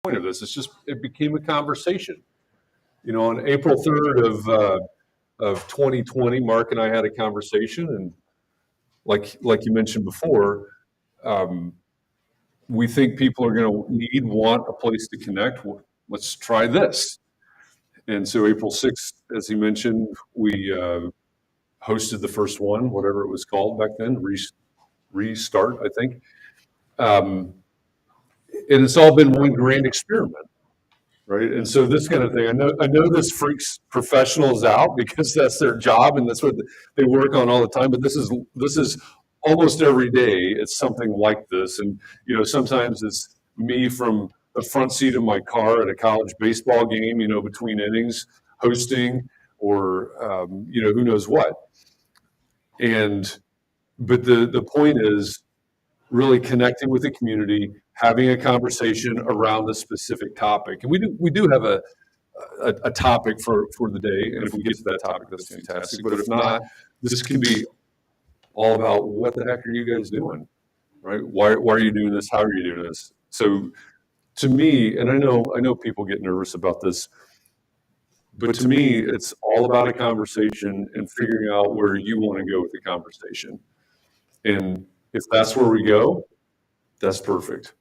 point of this. It became a conversation. On April 3rd of 2020, Mark and I had a conversation, and like you mentioned before, we think people are going to want a place to connect. Let's try this. And so April 6th, as he mentioned, we hosted the first one, whatever it was called back then, Restart, I think. And it's all been one grand experiment, right? And so this kind of thing, I know this freaks professionals out because that's their job and that's what they work on all the time. But this is almost every day. It's something like this, and sometimes it's me from the front seat of my car at a college baseball game, between innings, hosting, or who knows what. But the point is really connecting with the community, having a conversation around the specific topic. And we do have a topic for the day, and if we get to that topic, that's fantastic. But if not, this can be all about what the heck are you guys doing, right? Why are you doing this? How are you doing this? So to me, and I know people get nervous about this, but to me, it's all about a conversation and figuring out where you want to go with the conversation. And if that's where we go, that's perfect,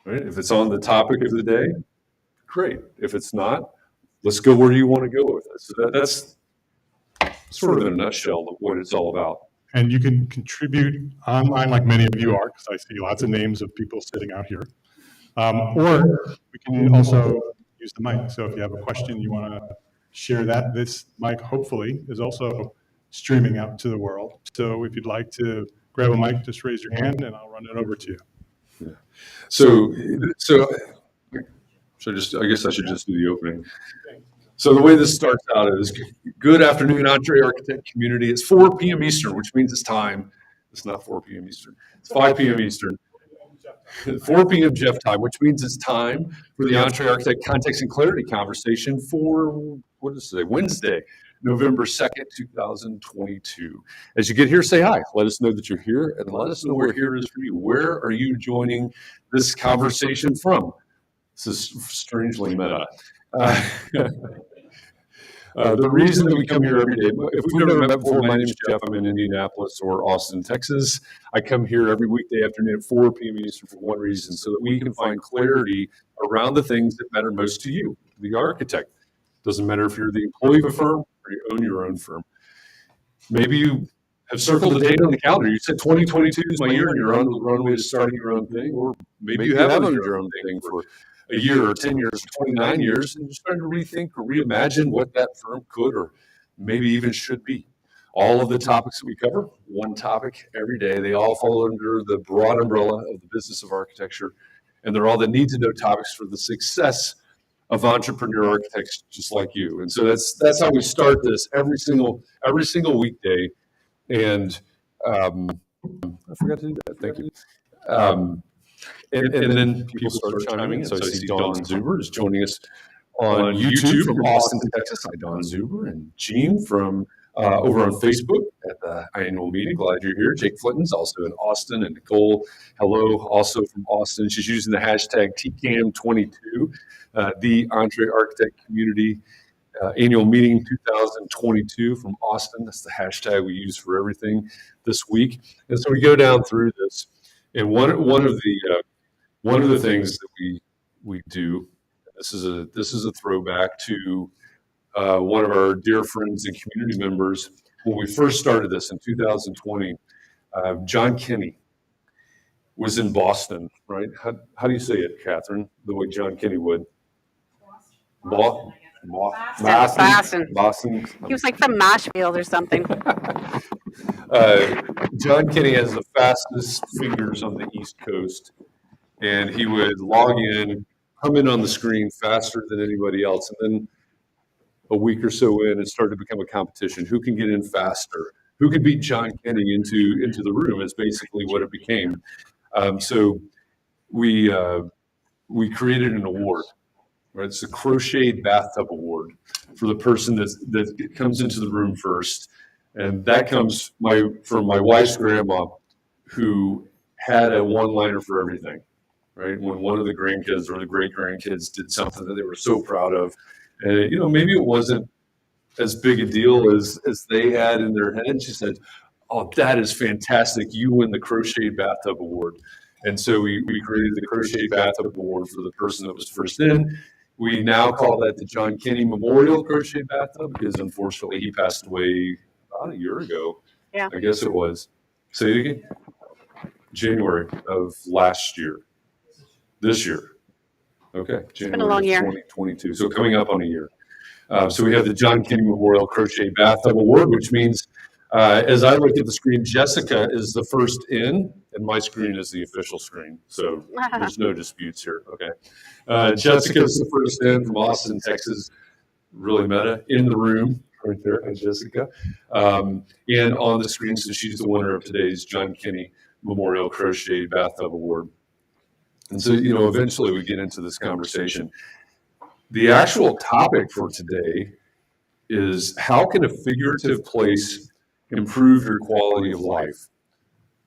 right? If it's on the topic of the day, great. If it's not, let's go where you want to go with it. So that's sort of in a nutshell what it's all about. And you can contribute online like many of you are, because I see lots of names of people sitting out here. Or we can also use the mic. So if you have a question, you want to share that, this mic hopefully is also streaming out to the world. So if you'd like to grab a mic, just raise your hand and I'll run it over to you. Yeah. So I guess I should just do the opening. So the way this starts out is, good afternoon, EntreArchitect Community. It's 4 p.m. Eastern, which means it's time. It's not 4 p.m. Eastern. It's 5 p.m. Eastern. 4 p.m. Jeff time, which means it's time for the EntreArchitect Context and Clarity conversation for, Wednesday, November 2nd, 2022. As you get here, say hi. Let us know that you're here, and let us know where here is for you. Where are you joining this conversation from? This is strangely meta. The reason that we come here every day, if we've never met before, my name is Jeff. I'm in Indianapolis or Austin, Texas. I come here every weekday afternoon at 4 p.m. Eastern for one reason, so that we can find clarity around the things that matter most to you, the architect. Doesn't matter if you're the employee of a firm or you own your own firm. Maybe you have circled a date on the calendar. You said 2022 is my year and you're on the runway to starting your own thing, or maybe you have owned your own thing for a year or 10 years or 29 years, and you're starting to rethink or reimagine what that firm could or maybe even should be. All of the topics that we cover, one topic every day, they all fall under the broad umbrella of the business of architecture, and they're all the need-to-know topics for the success of entrepreneur architects just like you. And so that's how we start this every single weekday. And I forgot to do that. Thank you. And then people start chiming in. So I see Dawn Zuber is joining us on YouTube from Austin, Texas. Hi, Dawn Zuber. And Jean from over on Facebook at the annual meeting. Glad you're here. Jake Flinton's also in Austin. And Nicole, hello, also from Austin. She's using the hashtag TCAM22, the EntreArchitect Community Annual Meeting 2022 from Austin. That's the hashtag we use for everything this week. And so we go down through this. And one of the things that we do, this is a throwback to one of our dear friends and community members. When we first started this in 2020, John Kinney was in Boston, right? How do you say it, Catherine? The way John Kinney would. Boston. He was like from Nashville or something. John Kinney has the fastest fingers on the East Coast, and he would log in, come in on the screen faster than anybody else. And then a week or so in, it started to become a competition. Who can get in faster? Who could beat John Kinney into the room is basically what it became. So we created an award. Right, it's a crocheted bathtub award for the person that comes into the room first, and that comes from my wife's grandma, who had a one-liner for everything. right? When one of the grandkids or the great grandkids did something that they were so proud of, and maybe it wasn't as big a deal as they had in their head. She said, "Oh, that is fantastic! You win the Crochet Bathtub Award." And so we created the Crochet Bathtub Award for the person that was first in. We now call that the John Kinney Memorial Crochet Bathtub because unfortunately he passed away about a year ago. Yeah. I guess it was. Say it again. January of last year. This year. Okay. January been a long year. 2022. So coming up on a year. So we have the John Kinney Memorial Crochet Bathtub Award, which means, as I look at the screen, Jessica is the first in, and my screen is the official screen. So there's no disputes here. Okay. Jessica is the first in from Austin, Texas. Really meta in the room right there, and Jessica. And on the screen, so she's the winner of today's John Kinney Memorial Crochet Bathtub Award. And so, eventually we get into this conversation. The actual topic for today is how can a figurative place improve your quality of life?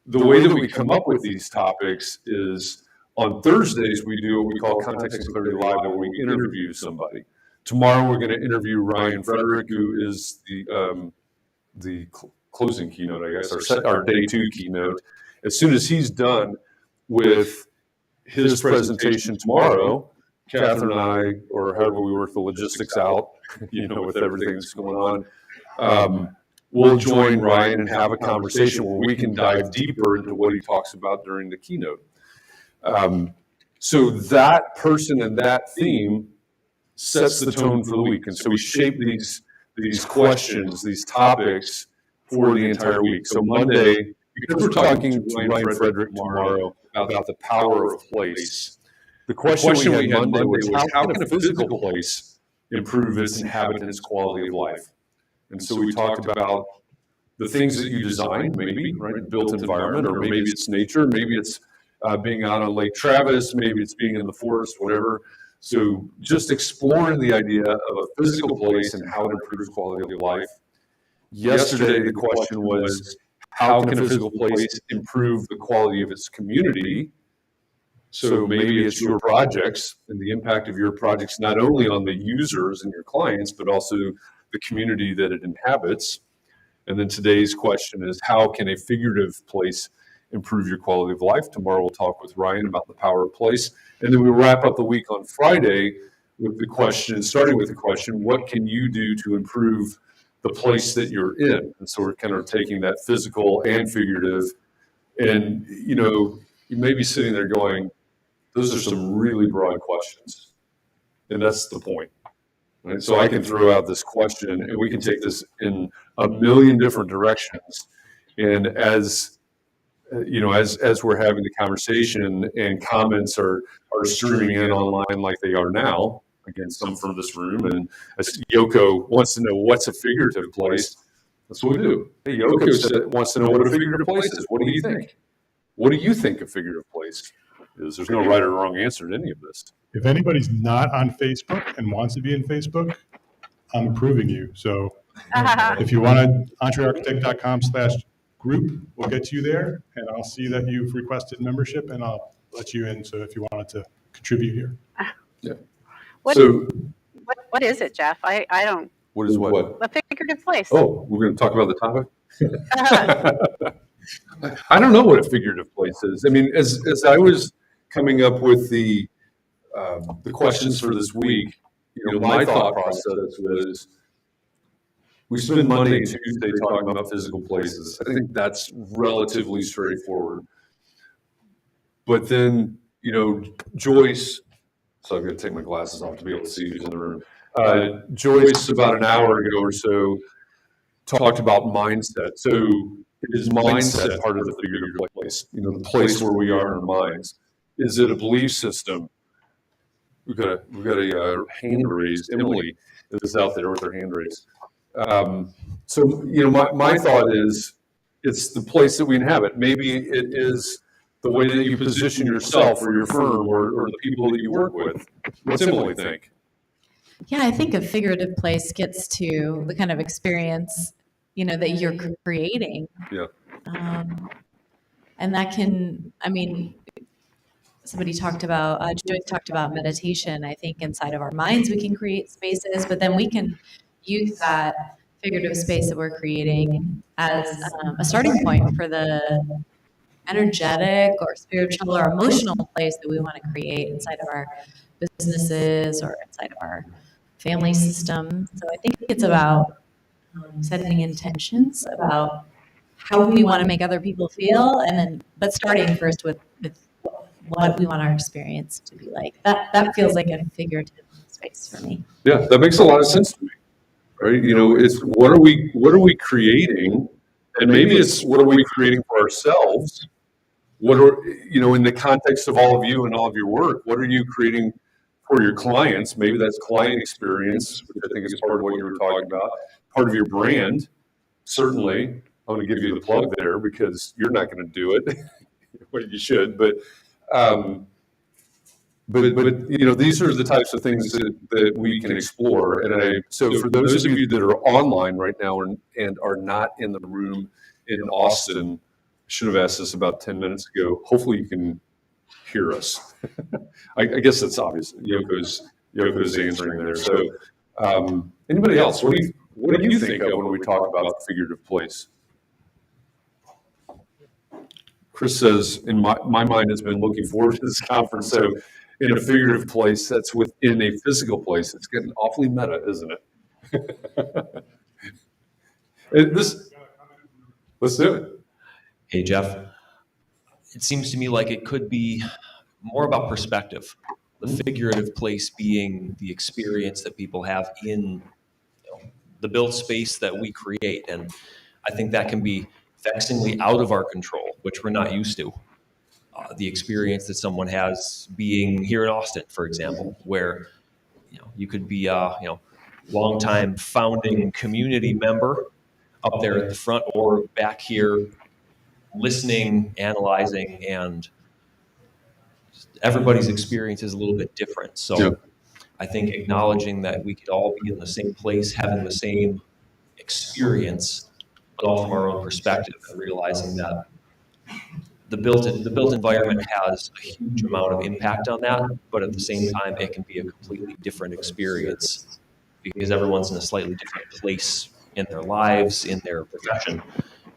The way that we come up with these topics is on Thursdays, we do what we call Context and Clarity Live, where we interview somebody. Tomorrow, we're going to interview Ryan Frederick, who is the closing keynote, I guess, our day 2 keynote. As soon as he's done with his presentation tomorrow, Catherine and I, or however we work the logistics out, with everything that's going on, we'll join Ryan and have a conversation where we can dive deeper into what he talks about during the keynote. So that person and that theme sets the tone for the week. And so we shape these questions, these topics for the entire week. So Monday, because we're talking to Ryan Frederick tomorrow about the power of place, the question we had Monday was how can a physical place improve its inhabitants' quality of life? And so we talked about the things that you design, maybe, right, the built environment, or maybe it's nature, maybe it's being out on Lake Travis, maybe it's being in the forest, whatever. So just exploring the idea of a physical place and how it improves quality of life. Yesterday, the question was, how can a physical place improve the quality of its community? So maybe it's your projects and the impact of your projects, not only on the users and your clients, but also the community that it inhabits. And then today's question is, how can a figurative place improve your quality of life? Tomorrow we'll talk with Ryan about the power of place. And then we wrap up the week on Friday with the question, starting with the question, what can you do to improve the place that you're in? And so we're kind of taking that physical and figurative. And, you may be sitting there going, those are some really broad questions. And that's the point. Right? So I can throw out this question and we can take this in a million different directions. And as we're having the conversation and comments are streaming in online like they are now, again, some from this room, and as Yoko wants to know what's a figurative place, that's what we do. Hey, Yoko wants to know what a figurative place is. What do you think? What do you think a figurative place is? There's no right or wrong answer to any of this. If anybody's not on Facebook and wants to be in Facebook, I'm approving you. So if you want to, EntreArchitect.com/group will get you there, and I'll see that you've requested membership, and I'll let you in. So if you wanted to contribute here. Yeah. What is it, Jeff? I don't. What is what? A figurative place. Oh, we're going to talk about the topic? I don't know what a figurative place is. I mean, as I was coming up with the questions for this week, my thought process was, we spend Monday and Tuesday talking about physical places. I think that's relatively straightforward. But then, Joyce, so I've got to take my glasses off to be able to see who's in the room. Joyce, about an hour ago or so, talked about mindset. So is mindset part of the figurative place? The place where we are in our minds. Is it a belief system? We've got a hand raised. Emily is out there with her hand raised. So my thought is, it's the place that we inhabit. Maybe it is the way that you position yourself or your firm or the people that you work with. What's Emily think? Yeah, I think a figurative place gets to the kind of experience, that you're creating. Yeah. And that can, somebody talked about, Joyce talked about meditation. I think inside of our minds we can create spaces, but then we can use that figurative space that we're creating as a starting point for the energetic or spiritual or emotional place that we want to create inside of our businesses or inside of our family system. So I think it's about setting intentions about how we want to make other people feel, and then but starting first with what we want our experience to be like. That feels like a figurative space for me. Yeah, that makes a lot of sense to me, right? You know, it's what are we creating, and maybe it's what are we creating for ourselves. What are, you know, in the context of all of you and all of your work, what are you creating for your clients? Maybe that's client experience, which I think is part of what you were talking about, part of your brand. Certainly, I'm going to give you the plug there because you're not going to do it. Well, you should, but you know, these are the types of things that we can explore. And so for those of you that are online right now and are not in the room in Austin, I should have asked this about 10 minutes ago. Hopefully you can hear us. I guess that's obvious. Yoko's answering there. So anybody else? What do you think of when we talk about figurative place? Chris says, in my mind, has been looking forward to this conference. So in a figurative place that's within a physical place, it's getting awfully meta, isn't it? Let's do it. Hey, Jeff. It seems to me like it could be more about perspective. The figurative place being the experience that people have in the built space that we create. And I think that can be vexingly out of our control, which we're not used to. The experience that someone has being here in Austin, for example, where you could be a longtime founding community member up there at the front or back here listening, analyzing, and everybody's experience is a little bit different. So I think acknowledging that we could all be in the same place, having the same experience, but all from our own perspective, and realizing that the built environment has a huge amount of impact on that, but at the same time, it can be a completely different experience because everyone's in a slightly different place in their lives, in their profession.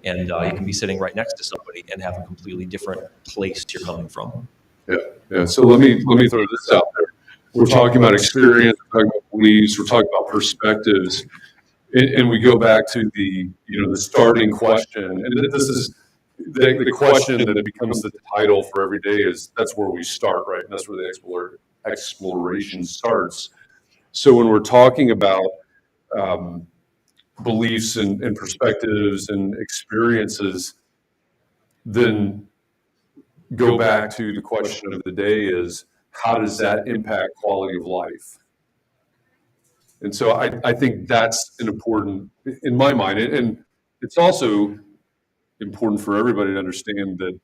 And you can be sitting right next to somebody and have a completely different place you're coming from. Yeah. So let me throw this out there. We're talking about experience, we're talking about beliefs, we're talking about perspectives, and we go back to the starting question. And this is the question that becomes the title for every day is that's where we start, right? And that's where the exploration starts. So when we're talking about beliefs and perspectives and experiences, then go back to the question of the day is how does that impact quality of life? And so I think that's an important, in my mind, and it's also important for everybody to understand that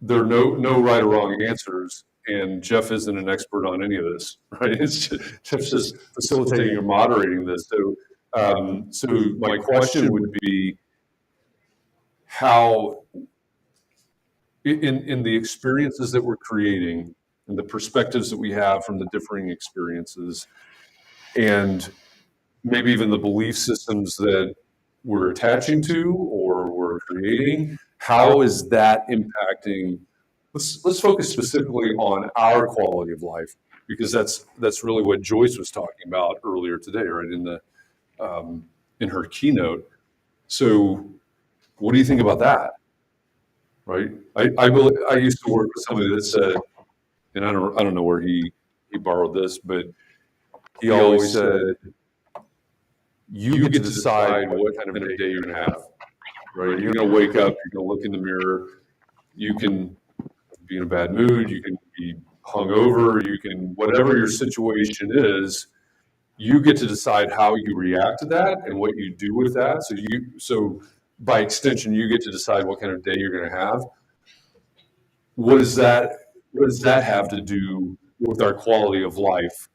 there are no right or wrong answers, and Jeff isn't an expert on any of this, right? Jeff's just facilitating or moderating this. So my question would be how in the experiences that we're creating and the perspectives that we have from the differing experiences and maybe even the belief systems that we're attaching to or we're creating, how is that impacting? Let's focus specifically on our quality of life because that's really what Joyce was talking about earlier today, right? In her keynote. So, what do you think about that? Right? I used to work with somebody that said, and I don't know where he borrowed this, but he always said, you get to decide what kind of a day you're going to have. Right? You're going to wake up, you're going to look in the mirror, you can be in a bad mood, you can be hungover, you can, whatever your situation is, you get to decide how you react to that and what you do with that. So by extension, you get to decide what kind of day you're going to have. What does that have to do with our quality of life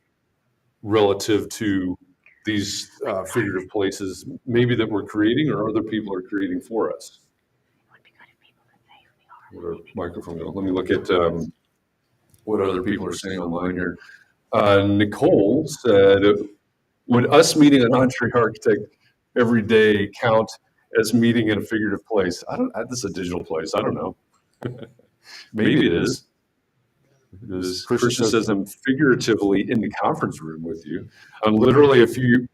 relative to these figurative places, maybe that we're creating or other people are creating for us? Where microphone go? Let me look at what other people are saying online here. Nicole said, would us meeting an EntreArchitect every day count as meeting in a figurative place? This is a digital place. I don't know. Maybe it is. Christian says, I'm figuratively in the conference room with you. I'm literally a few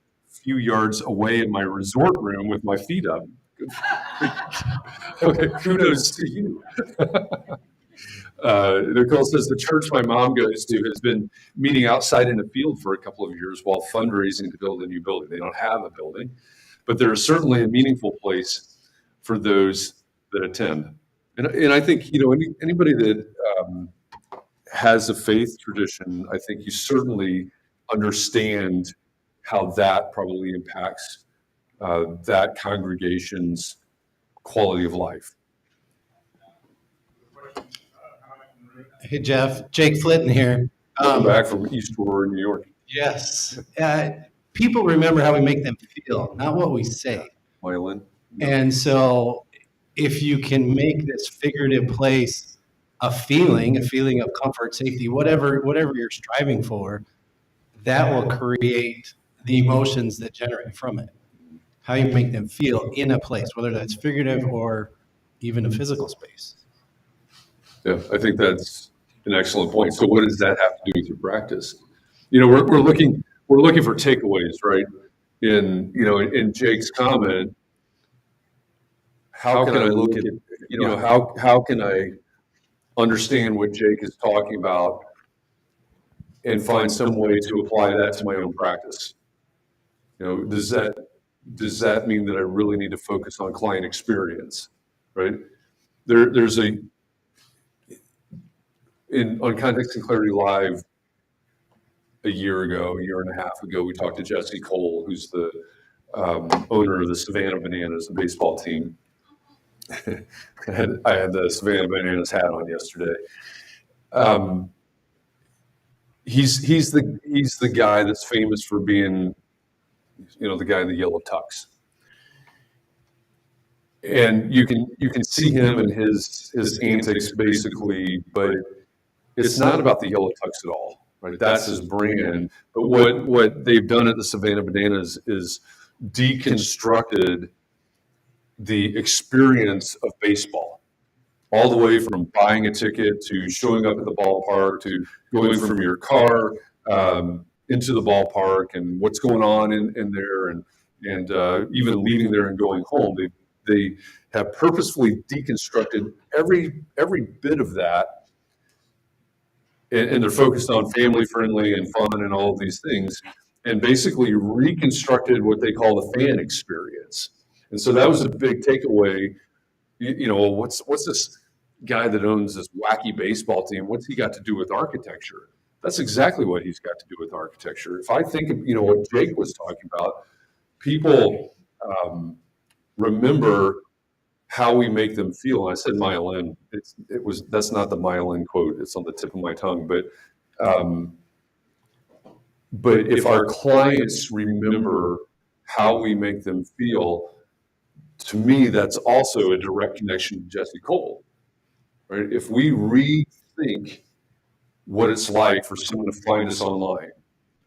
yards away in my resort room with my feet up. Okay, kudos to you. Nicole says, the church my mom goes to has been meeting outside in a field for a couple of years while fundraising to build a new building. They don't have a building, but there is certainly a meaningful place for those that attend. And I think, anybody that has a faith tradition, I think you certainly understand how that probably impacts that congregation's quality of life. Hey, Jeff. Jake Flitton here. I'm back from East Aurora, New York. Yes. People remember how we make them feel, not what we say. Myelin. And so if you can make this figurative place a feeling of comfort, safety, whatever you're striving for, that will create the emotions that generate from it. How you make them feel in a place, whether that's figurative or even a physical space. Yeah, I think that's an excellent point. So what does that have to do with your practice? We're looking for takeaways, right? In Jake's comment, how can I look at, how can I understand what Jake is talking about and find some way to apply that to my own practice? Does that mean that I really need to focus on client experience, right? There's on Context and Clarity Live a year and a half ago, we talked to Jesse Cole, who's the owner of the Savannah Bananas, the baseball team. I had the Savannah Bananas hat on yesterday. He's the guy that's famous for being, the guy in the yellow tux. And you can see him and his antics basically, but it's not about the yellow tux at all, right? That's his brand. But what they've done at the Savannah Bananas is deconstructed the experience of baseball, all the way from buying a ticket to showing up at the ballpark to going from your car into the ballpark and what's going on in there and even leaving there and going home. They have purposefully deconstructed every bit of that, and they're focused on family friendly and fun and all of these things, and basically reconstructed what they call the fan experience. And so that was a big takeaway. What's this guy that owns this wacky baseball team? What's he got to do with architecture? That's exactly what he's got to do with architecture. If I think of what Jake was talking about, people remember how we make them feel. And I said myelin. That's not the myelin quote. It's on the tip of my tongue. But if our clients remember how we make them feel, to me, that's also a direct connection to Jesse Cole, right? If we rethink what it's like for someone to find us online,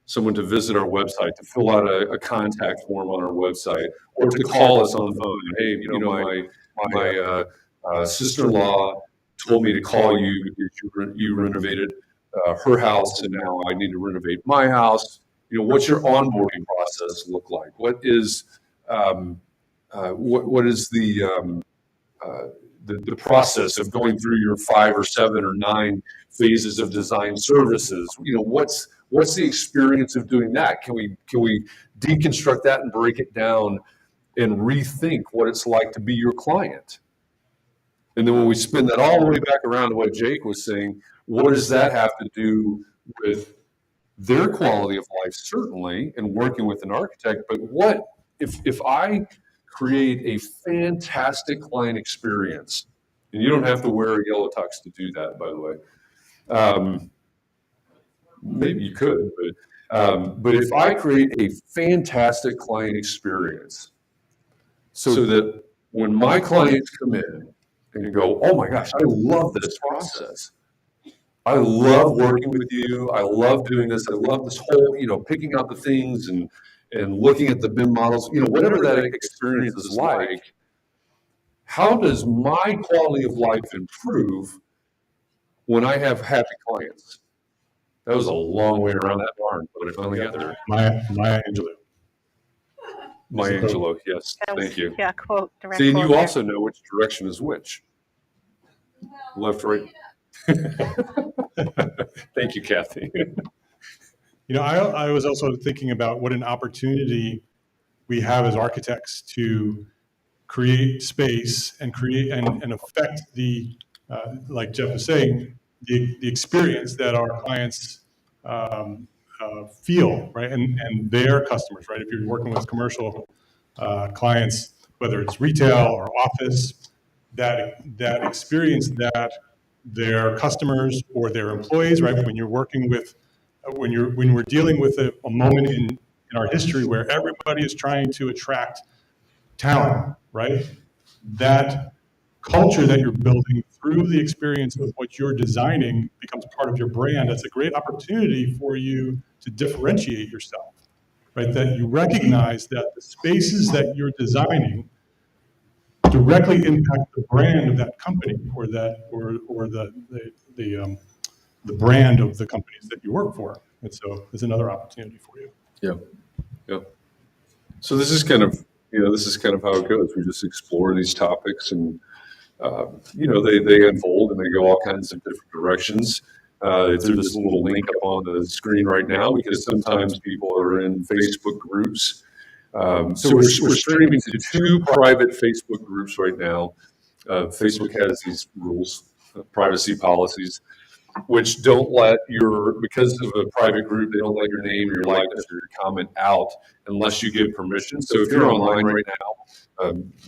someone to visit our website, to fill out a contact form on our website, or to call us on the phone. Hey, my sister-in-law told me to call you because you renovated her house, and now I need to renovate my house. What's your onboarding process look like? What is what is the process of going through your 5 or 7 or 9 phases of design services? What's the experience of doing that? Can we deconstruct that and break it down and rethink what it's like to be your client? And then when we spin that all the way back around to what Jake was saying, what does that have to do with their quality of life? Certainly, and working with an architect, but what if I create a fantastic client experience, and you don't have to wear a yellow tux to do that, by the way. Maybe you could, but if I create a fantastic client experience so that when my clients come in and you go, oh my gosh, I love this process. I love working with you. I love doing this. I love this whole, picking out the things and looking at the BIM models, whatever that experience is like. How does my quality of life improve when I have happy clients? That was a long way around that barn, but I finally got there. Maya Angelou. Maya Angelou, yes, That was- thank you. Yeah, quote, direct See, and quote you there. also know which direction is which. Left, right. Thank you, Kathy. I was also thinking about what an opportunity we have as architects to create space and create and affect the, like Jeff was saying, the experience that our clients feel, right? And their customers, right? If you're working with commercial clients, whether it's retail or office, that experience that their customers or their employees, right? When you're working with, when we're dealing with a moment in our history where everybody is trying to attract talent, right? That culture that you're building through the experience of what you're designing becomes part of your brand. That's a great opportunity for you to differentiate yourself, right? That you recognize that the spaces that you're designing directly impact the brand of that company or the brand of the companies that you work for. And so there's another opportunity for you. Yeah. So this is kind of how it goes. We just explore these topics and, they unfold and they go all kinds of different directions. There's this little link up on the screen right now because sometimes people are in Facebook groups. So we're streaming to 2 private Facebook groups right now. Facebook has these rules, privacy policies, which don't let because of a private group, they don't let your name, your likeness, or your comment out unless you give permission. So if you're online right now,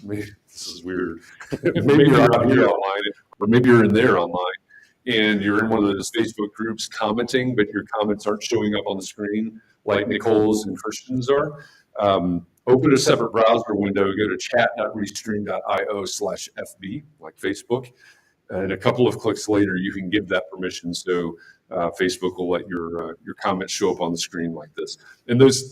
this is weird. Maybe you're out here online, or maybe you're in there online, and you're in one of those Facebook groups commenting, but your comments aren't showing up on the screen like Nicole's and Christian's are. Open a separate browser window, go to chat.restream.io/FB, like Facebook. And a couple of clicks later, you can give that permission. So Facebook will let your comments show up on the screen like this. And those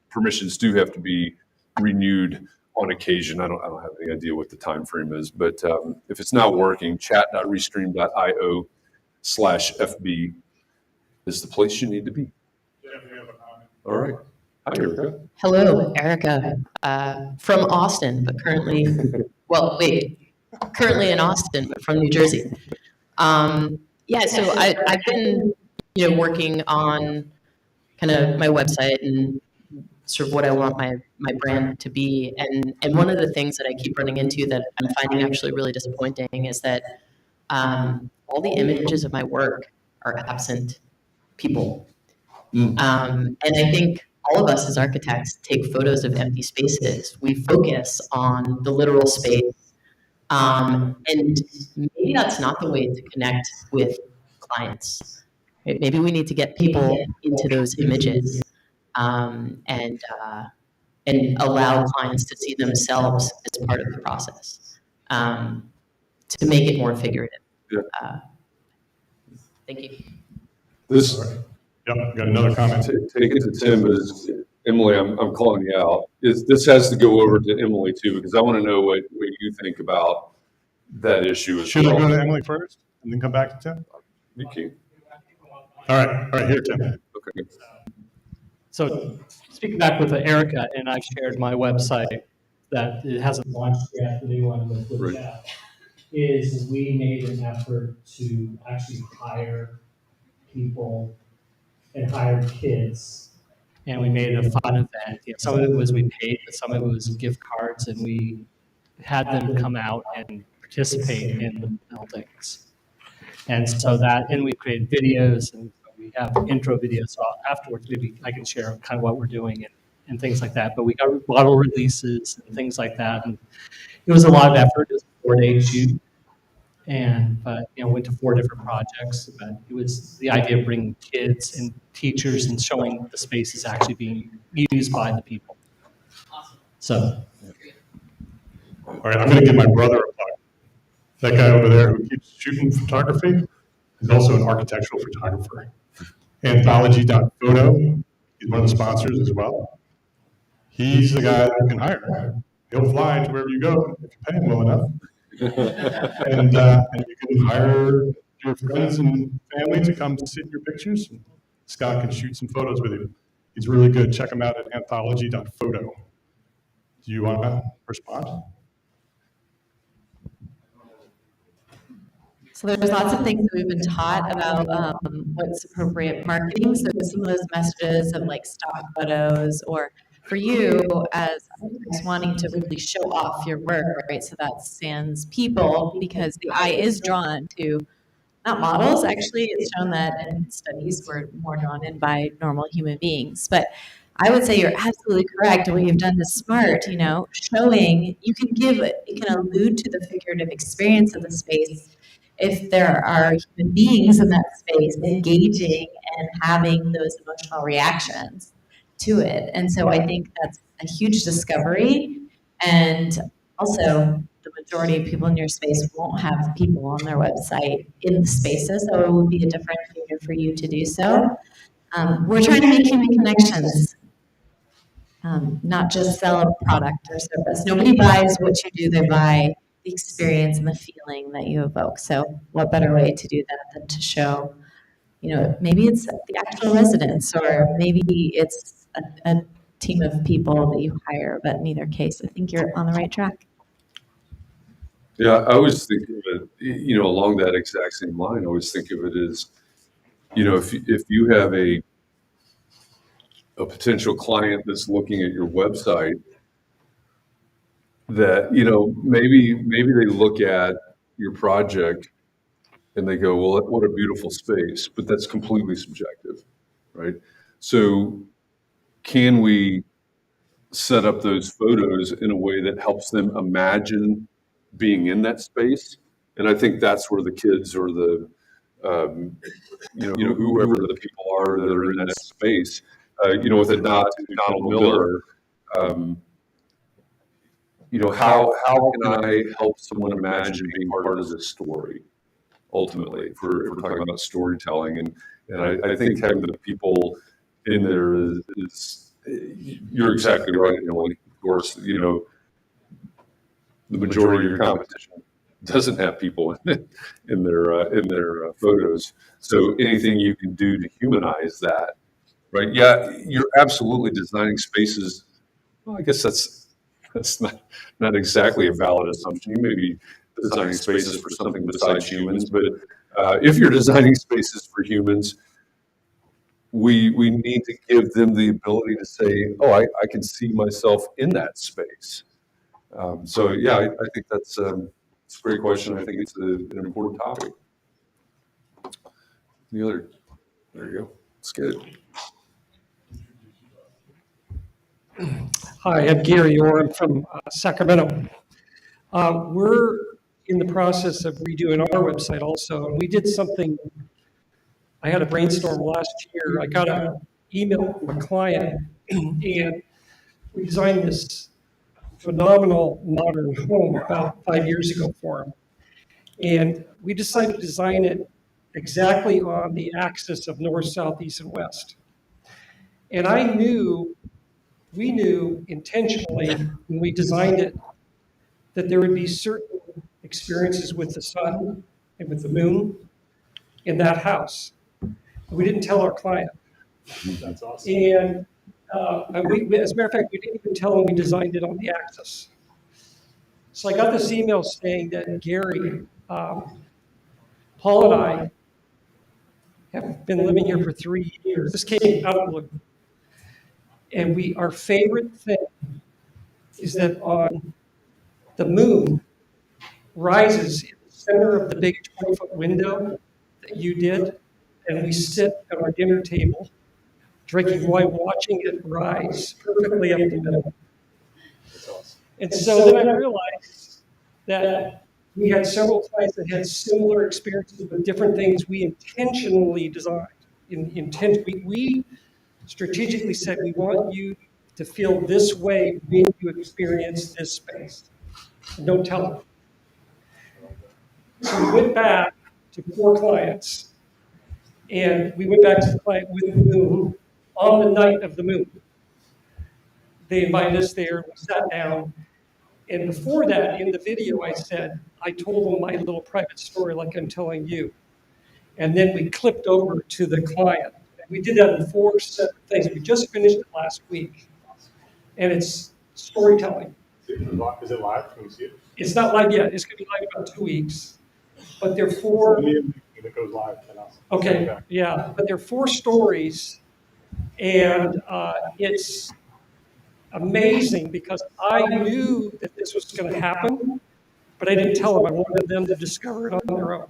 permissions do have to be renewed on occasion. I don't have any idea what the time frame is, but if it's not working, chat.restream.io/FB is the place you need to be. All right. Hi, Erica. Hello, Erica, from Austin, but currently in Austin, but from New Jersey. So I've been, working on kind of my website and sort of what I want my brand to be. And one of the things that I keep running into that I'm finding actually really disappointing is that all the images of my work are absent people. And I think all of us as architects take photos of empty spaces. We focus on the literal space. And maybe that's not the way to connect with clients. Right? Maybe we need to get people into those images and allow clients to see themselves as part of the process to make it more figurative. Yeah. Thank you. Yep, got another comment. Take it to Tim, but Emily, I'm calling you out. This has to go over to Emily too, because I want to know what you think about that issue as Should well. I go to Emily first and then come back to Tim? You can. All right, here, Tim. Okay. So speaking back with Erica, and I've shared my website that it hasn't launched yet, the new one with Right. Jeff, is we made an effort to actually hire people and hire kids. And we made it a fun event. Some of it was we paid, but some of it was gift cards, and we had them come out and participate in the buildings. And so and we created videos, and we have intro videos. So afterwards, maybe I can share kind of what we're doing and things like that. But we got bottle releases and things like that. And it was a lot of effort. It was a 4-day shoot. But went to 4 different projects. But it was the idea of bringing kids and teachers and showing the space is actually being used by the people. So. All right, I'm going to give my brother a plug. That guy over there who keeps shooting photography is also an architectural photographer. Anthology.photo, he's one of the sponsors as well. He's the guy that you can hire. He'll fly to wherever you go if you pay him well enough. And you can hire your friends and family to come sit in your pictures. Scott can shoot some photos with you. He's really good. Check him out at anthology.photo. Do you want to respond? So there's lots of things that we've been taught about what's appropriate marketing. So some of those messages of like stock photos, or for you as wanting to really show off your work, right? So that stands people, because the eye is drawn to not models. Actually, it's shown that in studies we're more drawn in by normal human beings. But I would say you're absolutely correct. What you've done is smart, showing, you can allude to the figurative experience of the space if there are human beings in that space engaging and having those emotional reactions to it. And so I think that's a huge discovery. And also, the majority of people in your space won't have people on their website in the spaces, so it would be a differentiator for you to do so. We're trying to make human connections, not just sell a product or service. Nobody buys what you do, they buy the experience and the feeling that you evoke. So what better way to do that than to show, maybe it's the actual residents, or maybe it's a team of people that you hire, but in either case, I think you're on the right track. Yeah, I always think of it, along that exact same line. I always think of it as, if you have a potential client that's looking at your website, that maybe they look at your project and they go, well, what a beautiful space, but that's completely subjective, right? So can we set up those photos in a way that helps them imagine being in that space? And I think that's where the kids, or the whoever the people are that are in that space, with a nod to Donald Miller, how can I help someone imagine being part of this story? Ultimately, if we're talking about storytelling, and I think having the people in there is you're exactly right, Emily. Of course, the majority of your competition doesn't have people in their photos. So anything you can do to humanize that, right? Yeah, you're absolutely designing spaces. Well, I guess that's not exactly a valid assumption. You may be designing spaces for something besides humans, but if you're designing spaces for humans, we need to give them the ability to say, oh, I can see myself in that space. So yeah, I think that's a great question. I think it's an important topic. There you go. That's good. Hi, I'm Gary Orr. I'm from Sacramento. We're in the process of redoing our website also. And we did something, I had a brainstorm last year. I got an email from a client, and we designed this phenomenal modern home about 5 years ago for him. And we decided to design it exactly on the axis of north, south, east, and west. And we knew intentionally when we designed it that there would be certain experiences with the sun and with the moon in that house. We didn't tell our client. That's awesome. And as a matter of fact, we didn't even tell them we designed it on the axis. So I got this email saying that Gary, Paul and I have been living here for 3 years. This came out of the blue. And our favorite thing is that on the moon rises in the center of the big 20-foot window that you did, and we sit at our dinner table drinking wine, watching it rise perfectly up the middle. And so then I realized that we had several clients that had similar experiences with different things we intentionally designed. We strategically said, we want you to feel this way when you experience this space. And don't tell them. So we went back to 4 clients, and we went back to the client with the moon on the night of the moon. They invited us there, we sat down, and before that, in the video, I told them my little private story like I'm telling you. And then we clipped over to the client. We did that in 4 separate things. We just finished it last week. And it's storytelling. Is it live? Can we see it? It's not live yet. It's going to be live in about 2 weeks. But they're 4. If it goes live, then I'll. Okay, yeah. But they're 4 stories. And it's amazing because I knew that this was going to happen, but I didn't tell them. I wanted them to discover it on their own.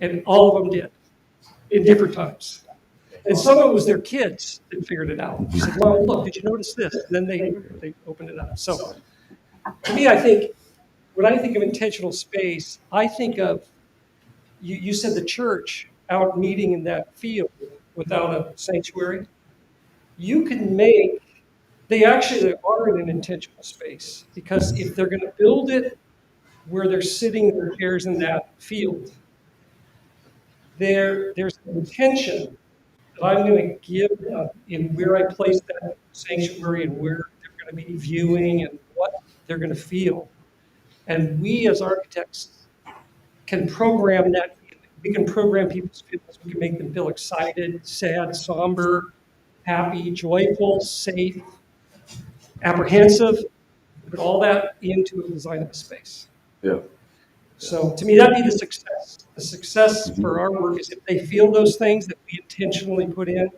And all of them did in different times. And some of it was their kids that figured it out. They said, "Well, look, did you notice this?" And then they opened it up. So to me, I think, when I think of intentional space, I think of, you said the church out meeting in that field without a sanctuary. You can make, they actually are in an intentional space, because if they're going to build it where they're sitting in their chairs in that field, there's an intention that I'm going to give them in where I place that sanctuary and where they're going to be viewing and what they're going to feel. And we as architects can program that. We can program people's feelings. We can make them feel excited, sad, somber, happy, joyful, safe, apprehensive, put all that into a design of a space. Yeah. So to me, that'd be the success. The success for our work is if they feel those things that we intentionally put in,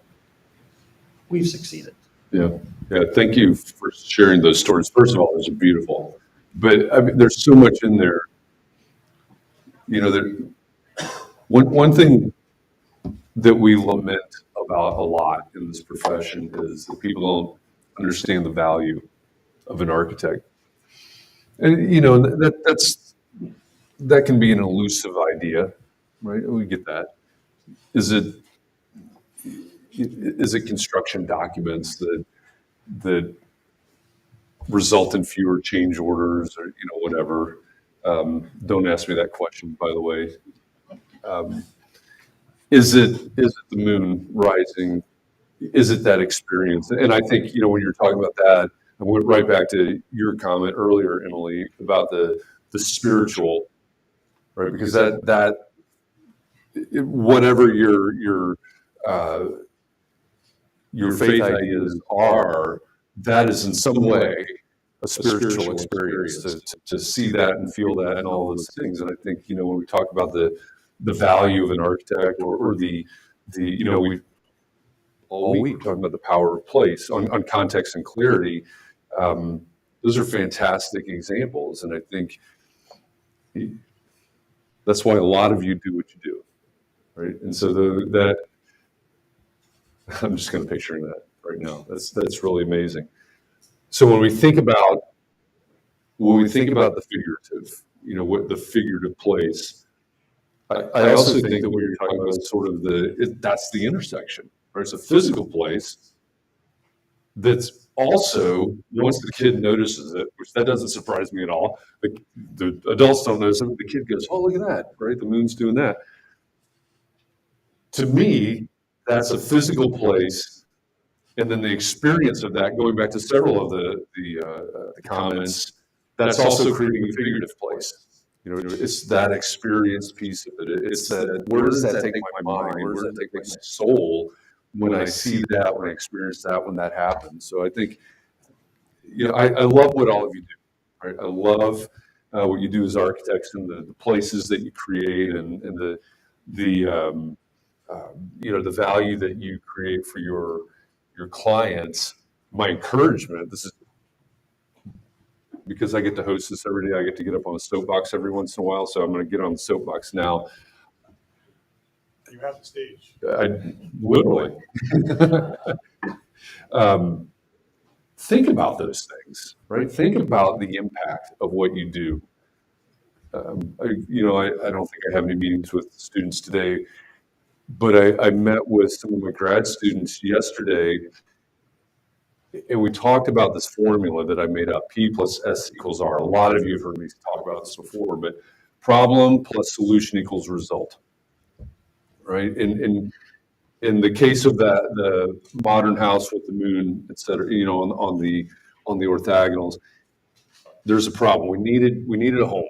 we've succeeded. Yeah. Yeah. Thank you for sharing those stories. First of all, those are beautiful. But I mean, there's so much in there. You know, one thing that we lament about a lot in this profession is that people don't understand the value of an architect. And, you know, that can be an elusive idea, right? We get that. Is it construction documents that result in fewer change orders, or, you know, whatever? Don't ask me that question, by the way. Is it the moon rising? Is it that experience? And I think, you know, when you're talking about that, I went right back to your comment earlier, Emily, about the spiritual, right? Because whatever your faith ideas are, that is in some way a spiritual experience to see that and feel that and all those things. And I think, you know, when we talk about the value of an architect or the you know, we all week talking about the power of place on context and clarity. Those are fantastic examples, and I think that's why a lot of you do what you do, right? And so that I'm just kind of picturing that right now. That's really amazing. So when we think about the figurative, you know, what the figurative place, I also think that what you're talking about is sort of that's the intersection, right? It's a physical place that's also, once the kid notices it, which that doesn't surprise me at all, the adults don't notice it, but the kid goes, "Oh, look at that," right? The moon's doing that. To me, that's a physical place, and then the experience of that, going back to several of the comments, that's also creating a figurative place. You know, it's that experience piece of it. It's that, where does that take my mind? Where does that take my soul when I see that, when I experience that, when that happens? So I think, you know, I love what all of you do, right? I love what you do as architects and the places that you create and the you know, the value that you create for your clients. My encouragement, this is because I get to host this every day. I get to get up on a soapbox every once in a while, so I'm going to get on the soapbox now. You have the stage. Literally. Think about those things, right? Think about the impact of what you do. You know, I don't think I have any meetings with students today, but I met with some of my grad students yesterday, and we talked about this formula that I made up, P plus S equals R. A lot of you have heard me talk about this before, but problem plus solution equals result, right? In the case of the modern house with the moon, et cetera, on the orthogonals, there's a problem. We needed a home.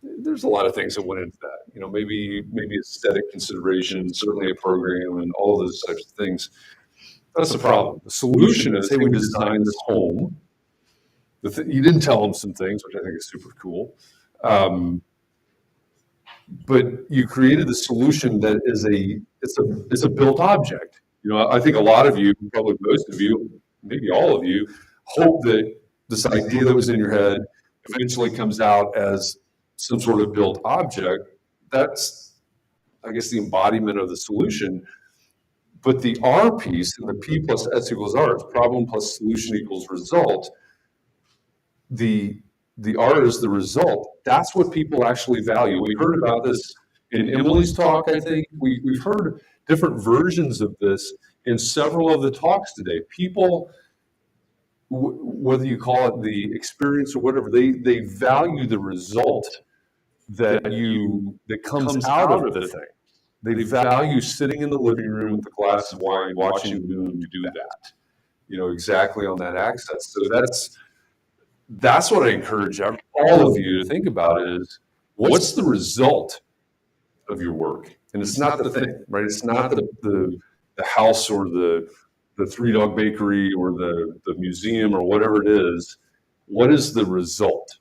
There's a lot of things that went into that. Maybe aesthetic considerations, certainly a program, and all those types of things. That's the problem. The solution is, hey, we designed this home. You didn't tell them some things, which I think is super cool. But you created the solution that is it's a built object. I think a lot of you, probably most of you, maybe all of you, hope that this idea that was in your head eventually comes out as some sort of built object. That's, I guess, the embodiment of the solution. But the R piece, and the P plus S equals R, it's problem plus solution equals result. The R is the result. That's what people actually value. We heard about this in Emily's talk, I think. We've heard different versions of this in several of the talks today. People, whether you call it the experience or whatever, they value the result that comes out of the thing. They value sitting in the living room with a glass of wine, watching the moon do that, exactly on that axis. So that's what I encourage all of you to think about is, what's the result of your work? And it's not the thing, right? It's not the house or the Three Dog Bakery or the museum or whatever it is. What is the result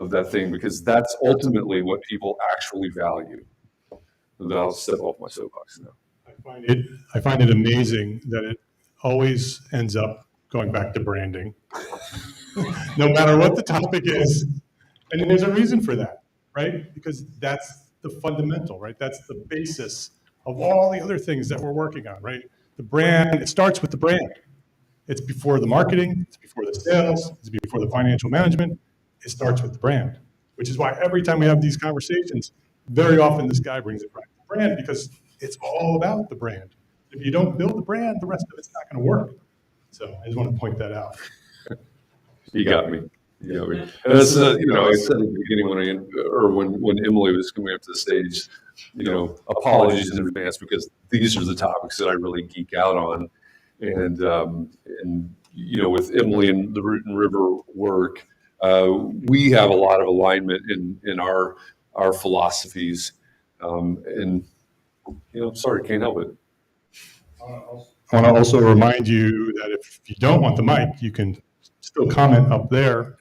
of that thing? Because that's ultimately what people actually value. And I'll step off my soapbox now. I find it amazing that it always ends up going back to branding, no matter what the topic is. And there's a reason for that, right? Because that's the fundamental, right? That's the basis of all the other things that we're working on, right? The brand, it starts with the brand. It's before the marketing, it's before the sales, it's before the financial management. It starts with the brand, which is why every time we have these conversations, very often this guy brings it back to the brand, because it's all about the brand. If you don't build the brand, the rest of it's not going to work. So I just want to point that out. You got me. And that's, I said at the beginning when Emily was coming up to the stage, apologies in advance, because these are the topics that I really geek out on. And with Emily and the Root and River work, we have a lot of alignment in our philosophies. Sorry, can't help it. I want to also remind you that if you don't want the mic, you can still comment up there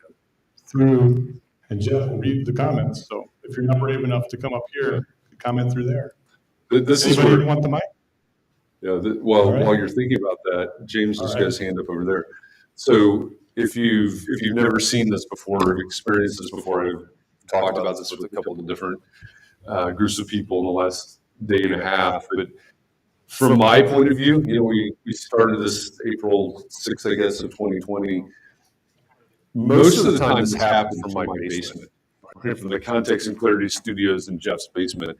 through, and Jeff will read the comments. So if you're not brave enough to come up here, comment through there. This is Anybody where, want the mic? Yeah. Right. While you're thinking about that, James just got his hand up over there. So if you've never seen this before, or experienced this before, I've talked about this with a couple of different groups of people in the last day and a half. But from my point of view, we started this April 6th, I guess, of 2020. Most of the time this happened from my basement, from the Context and Clarity Studios in Jeff's basement.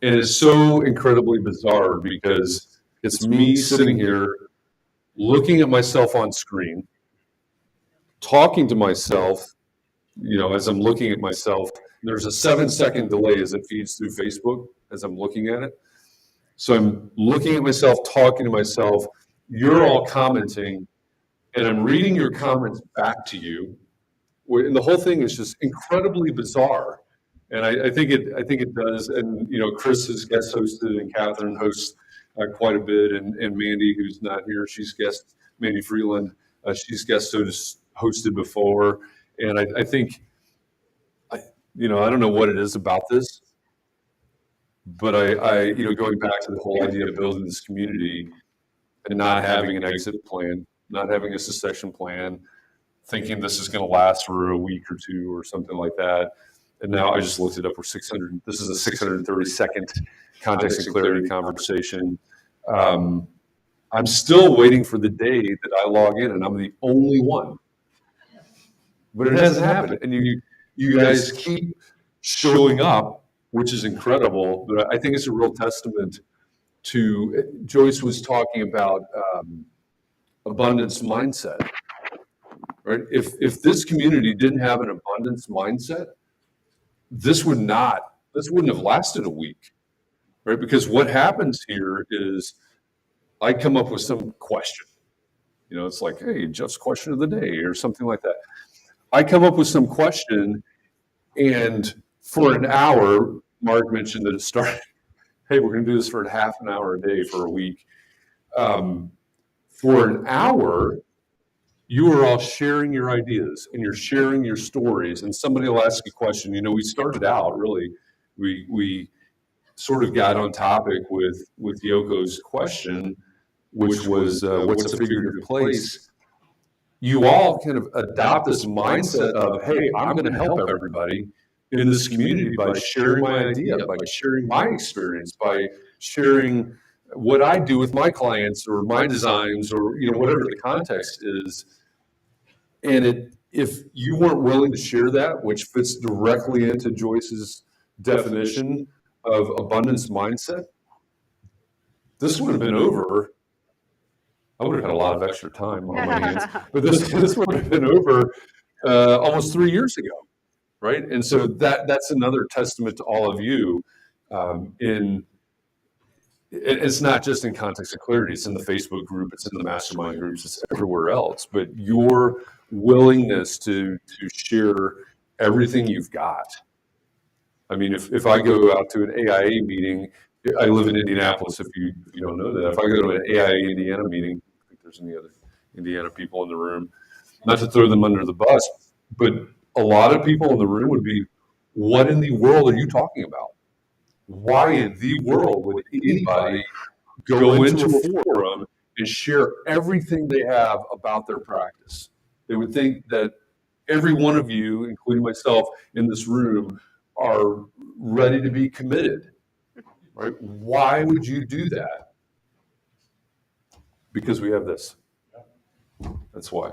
And it's so incredibly bizarre because it's me sitting here looking at myself on screen, talking to myself, as I'm looking at myself. There's a 7-second delay as it feeds through Facebook as I'm looking at it. So I'm looking at myself, talking to myself, you're all commenting, and I'm reading your comments back to you. And the whole thing is just incredibly bizarre. And I think it does. And, Chris has guest hosted, and Catherine hosts quite a bit. And Mandy, who's not here, Mandy Freeland, she's guest hosted before. And I think, I don't know what it is about this, but I going back to the whole idea of building this community and not having an exit plan, not having a succession plan, thinking this is going to last for a week or two or something like that. And now I just looked it up. This is a 632nd Context and Clarity conversation. I'm still waiting for the day that I log in and I'm the only one. But it hasn't happened. And you guys keep showing up, which is incredible. But I think it's a real testament to, Joyce was talking about abundance mindset, right? If this community didn't have an abundance mindset, this wouldn't have lasted a week, right? Because what happens here is I come up with some question. It's like, hey, Jeff's question of the day or something like that. I come up with some question, and for an hour, Mark mentioned that it started, hey, we're going to do this for a half an hour a day for a week. For an hour, you are all sharing your ideas and you're sharing your stories, and somebody will ask a question. We started out really, we sort of got on topic with Yoko's question, which was what's a figurative place. You all kind of adopt this mindset of, hey, I'm going to help everybody in this community by sharing my idea, by sharing my experience, by sharing what I do with my clients or my designs or whatever the context is. And if you weren't willing to share that, which fits directly into Joyce's definition of abundance mindset, this would have been over. I would have had a lot of extra time on my hands, but this would have been over almost 3 years ago, right? And so that's another testament to all of you. It's not just in Context of Clarity; it's in the Facebook group, it's in the mastermind groups, it's everywhere else. But your willingness to share everything you've got. I mean, if I go out to an AIA meeting, I live in Indianapolis. If you don't know that, if I go to an AIA Indiana meeting, I think there's any other Indiana people in the room, not to throw them under the bus, but a lot of people in the room would be, what in the world are you talking about? Why in the world would anybody go into a forum and share everything they have about their practice? They would think that every one of you, including myself in this room, are ready to be committed, right? Why would you do that? Because we have this. That's why.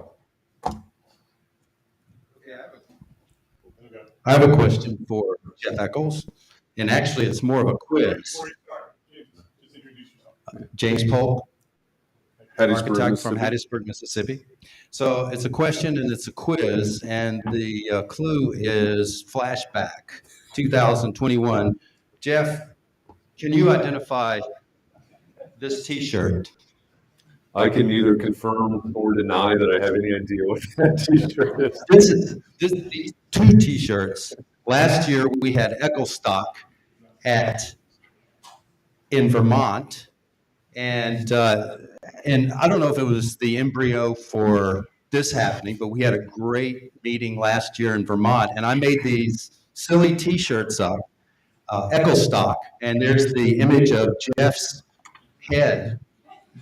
I have a question for Jeff Eccles, and actually it's more of a quiz. James Polk, architect from Hattiesburg, Mississippi. So it's a question and it's a quiz, and the clue is flashback 2021. Jeff, can you identify this T-shirt? I can neither confirm or deny that I have any idea what that T-shirt is. These two T-shirts. Last year we had Ecclestock in Vermont, and I don't know if it was the embryo for this happening, but we had a great meeting last year in Vermont, and I made these silly T-shirts up, Ecclestock, and there's the image of Jeff's head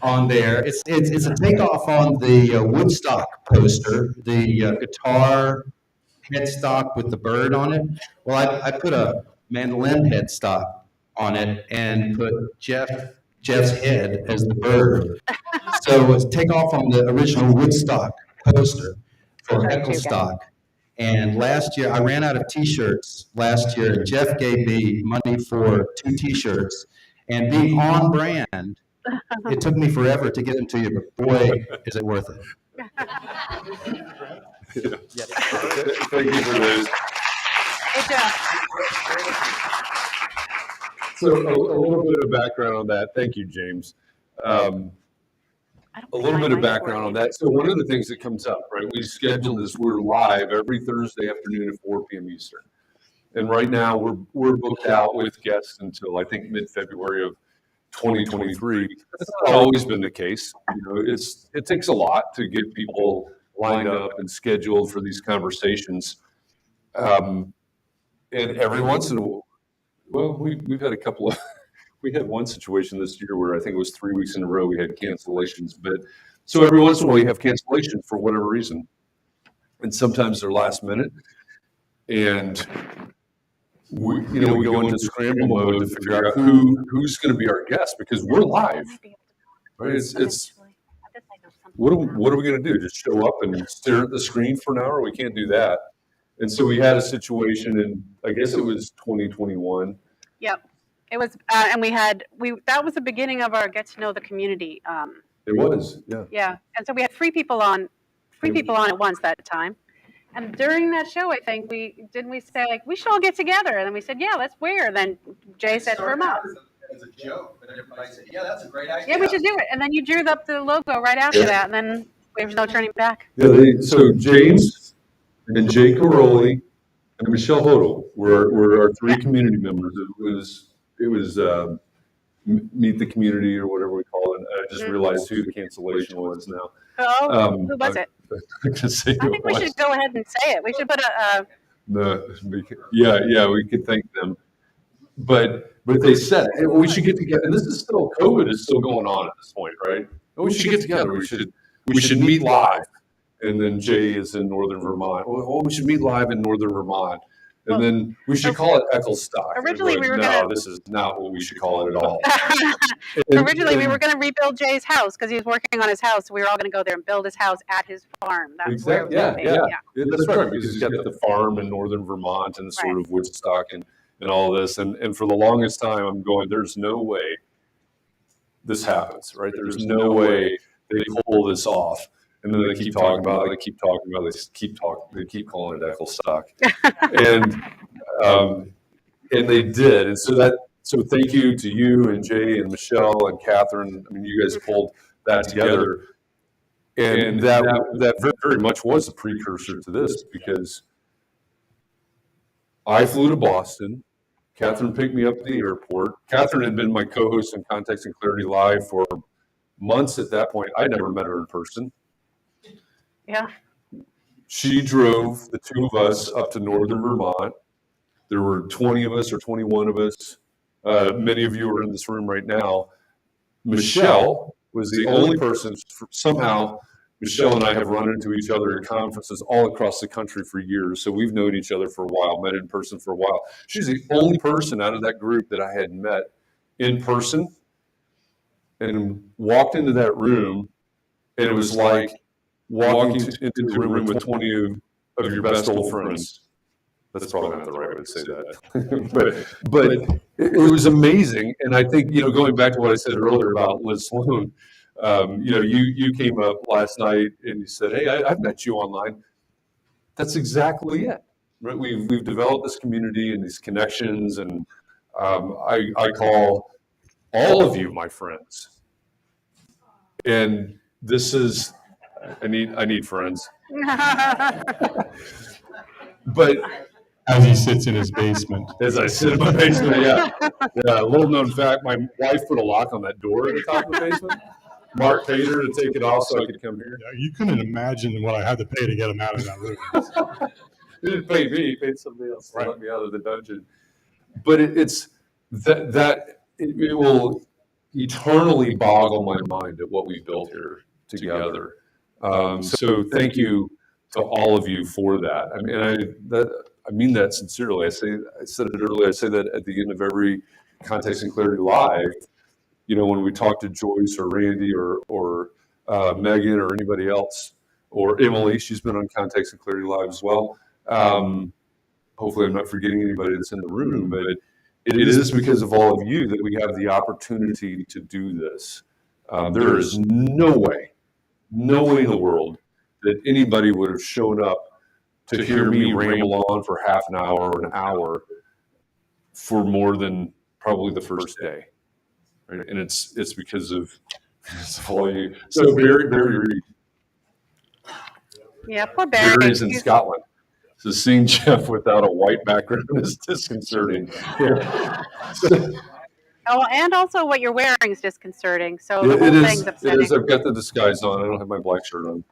on there. It's a takeoff on the Woodstock poster, the guitar headstock with the bird on it. Well, I put a mandolin headstock on it and put Jeff's head as the bird. So it was takeoff on the original Woodstock poster for Ecclestock. And last year, I ran out of T-shirts last year, and Jeff gave me money for 2 T-shirts. And being on brand, it took me forever to get them to you, but boy, is it worth it. Thank you for those. Hey, Jeff. So a little bit of background on that. Thank you, James. A little bit of background on that. So one of the things that comes up, right, we schedule this, we're live every Thursday afternoon at 4 p.m. Eastern. And right now we're booked out with guests until I think mid-February of 2023. That's not always been the case. It takes a lot to get people lined up and scheduled for these conversations. And every once in a while, well, we've had a couple of, we had one situation this year where I think it was 3 weeks in a row we had cancellations. But so every once in a while you have cancellations for whatever reason. And sometimes they're last minute. And we go into scramble mode to figure out who's going to be our guest, because we're live, right? It's what are we going to do? Just show up and stare at the screen for an hour? We can't do that. And so we had a situation in, I guess it was 2021. Yep, it was, and that was the beginning of our get to know the community. It was, yeah. Yeah, and so we had 3 people on at once that time. And during that show, I think we say like we should all get together, and then we said, yeah, let's where? And then Jay said Vermont. As a joke, but everybody said, yeah, that's a great idea. Yeah, we should do it. And then you drew up the logo right after that, and then there's no turning back. Yeah, so James and Jay Caroli and Michelle Hodel were our three community members. It was Meet the Community or whatever we call it. I just realized who the cancellation was now. Oh, who was it? I think we should go ahead and say it. We should put yeah, we could thank them. But they said, hey, we should get together. And this is still, COVID is still going on at this point, right? We should get together. We should meet live. And then Jay is in Northern Vermont. Oh, we should meet live in Northern Vermont. And then we should call it Eccleston. Originally, we were no, this is not what we should call it at all. Originally, we were going to rebuild Jay's house because he was working on his house. We were all going to go there and build his house at his farm. That's exactly. Where That's right. Because he's got the farm in Northern Vermont and sort of Woodstock and all this. And for the longest time, I'm going, there's no way this happens, right? There's no way they pull this off. And then they keep talking about it, they keep calling it Ecclestock. And they did. And so thank you to you and Jay and Michelle and Catherine. I mean, you guys pulled that together. And that very, very much was a precursor to this, because I flew to Boston. Catherine picked me up at the airport. Catherine had been my co-host in Context and Clarity Live for months at that point. I'd never met her in person. Yeah. She drove the two of us up to Northern Vermont. There were 20 of us or 21 of us. Many of you are in this room right now. Michelle was the only person. Somehow, Michelle and I have run into each other at conferences all across the country for years. So we've known each other for a while, met in person for a while. She's the only person out of that group that I had met in person and walked into that room, and it was like walking into the room with 20 of your best old friends. That's probably not the right way to say that. but it was amazing. And I think, going back to what I said earlier about Liz Sloan, you came up last night and you said, hey, I've met you online. That's exactly it. Right? We've developed this community and these connections, and I call all of you my friends. And this is, I need friends. But as he sits in his basement. As I sit in my basement, yeah. A little known fact, my wife put a lock on that door at the top of the basement. Mark paid her to take it off so I could come here. Yeah, you couldn't imagine what I had to pay to get him out of that room. He didn't pay me, he paid somebody else to let me out of the dungeon. But it will eternally boggle my mind at what we built here together. So thank you to all of you for that. I mean that sincerely. I said it earlier. I say that at the end of every Context and Clarity Live. When we talk to Joyce or Randy or Megan or anybody else, or Emily, she's been on Context and Clarity Live as well. Hopefully, I'm not forgetting anybody that's in the room, but it is because of all of you that we have the opportunity to do this. There is no way in the world that anybody would have shown up to hear me ramble on for half an hour or an hour for more than probably the first day. Right? And it's because of all of you. So Barry Yeah, poor Barry. Barry's in Scotland. So seeing Jeff without a white background is disconcerting. Yeah. Oh, and also what you're wearing is disconcerting. So the whole thing's upsetting. It is. I've got the disguise on. I don't have my black shirt on.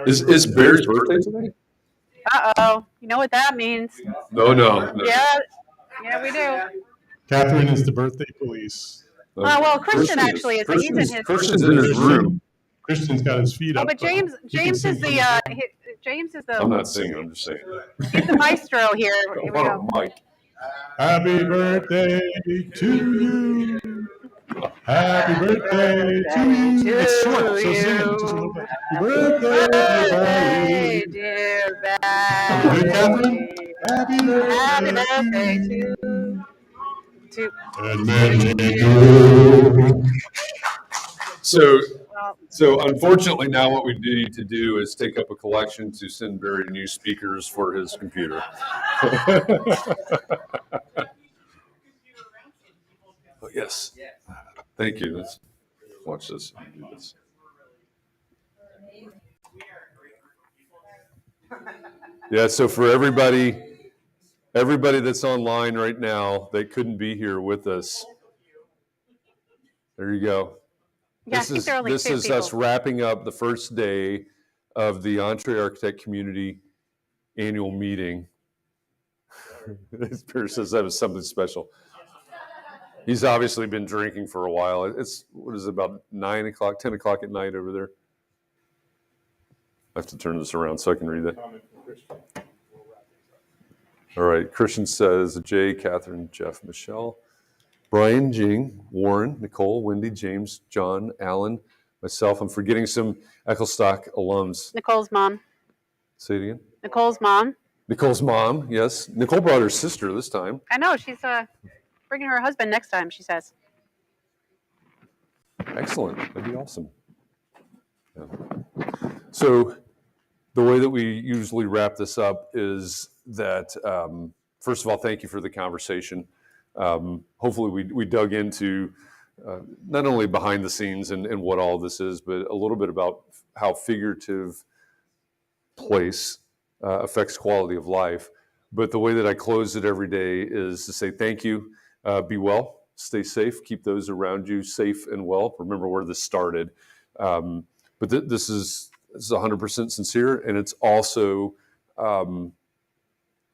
Is Barry's birthday today? Uh-oh. You know what that means. No. Yeah, we do. Catherine is the birthday police. Well, Christian actually is. He's in his. Christian's in his room. Christian's got his feet up. Oh, but James is the. James is the. I'm not singing. I'm just saying. He's the maestro here. Here we go. Mike. Happy birthday to you. Happy birthday to you. It's short, so sing it just a little bit. Happy birthday, dear Barry. Catherine. Happy birthday to and many more. So So unfortunately, now what we need to do is take up a collection to send Barry new speakers for his computer. Yes. Thank you. Let's watch this. Do this. Yeah, so for everybody that's online right now that couldn't be here with us, there you go. Yeah, I think there are only This two is us people. wrapping up the first day of the EntreArchitect Community Annual Meeting. Pierce says that was something special. He's obviously been drinking for a while. It's, what is it, about 9 o'clock, 10 o'clock at night over there? I have to turn this around so I can read that. All right, Christian says, Jay, Catherine, Jeff, Michelle, Brian, Jing, Warren, Nicole, Wendy, James, John, Alan, myself. I'm forgetting some Ecclestock alums. Nicole's mom. Say it again. Nicole's mom. Nicole's mom, yes. Nicole brought her sister this time. I know, she's bringing her husband next time, she says. Excellent. That'd be awesome. Yeah. So the way that we usually wrap this up is that, first of all, thank you for the conversation. Hopefully we dug into not only behind the scenes and what all this is, but a little bit about how figurative place affects quality of life. But the way that I close it every day is to say thank you, be well, stay safe, keep those around you safe and well. Remember where this started. But this is 100% sincere, and it's also a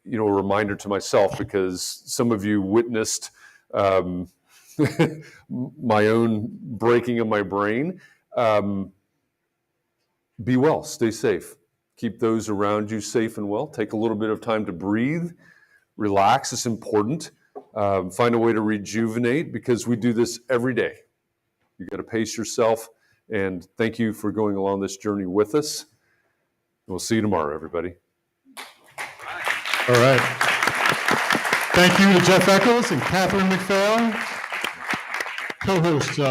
reminder to myself, because some of you witnessed my own breaking of my brain. Be well, stay safe. Keep those around you safe and well. Take a little bit of time to breathe, relax. It's important. Find a way to rejuvenate, because we do this every day. You got to pace yourself. And thank you for going along this journey with us. We'll see you tomorrow, everybody. All right. Thank you to Jeff Eccles and Catherine McPhail, co-hosts of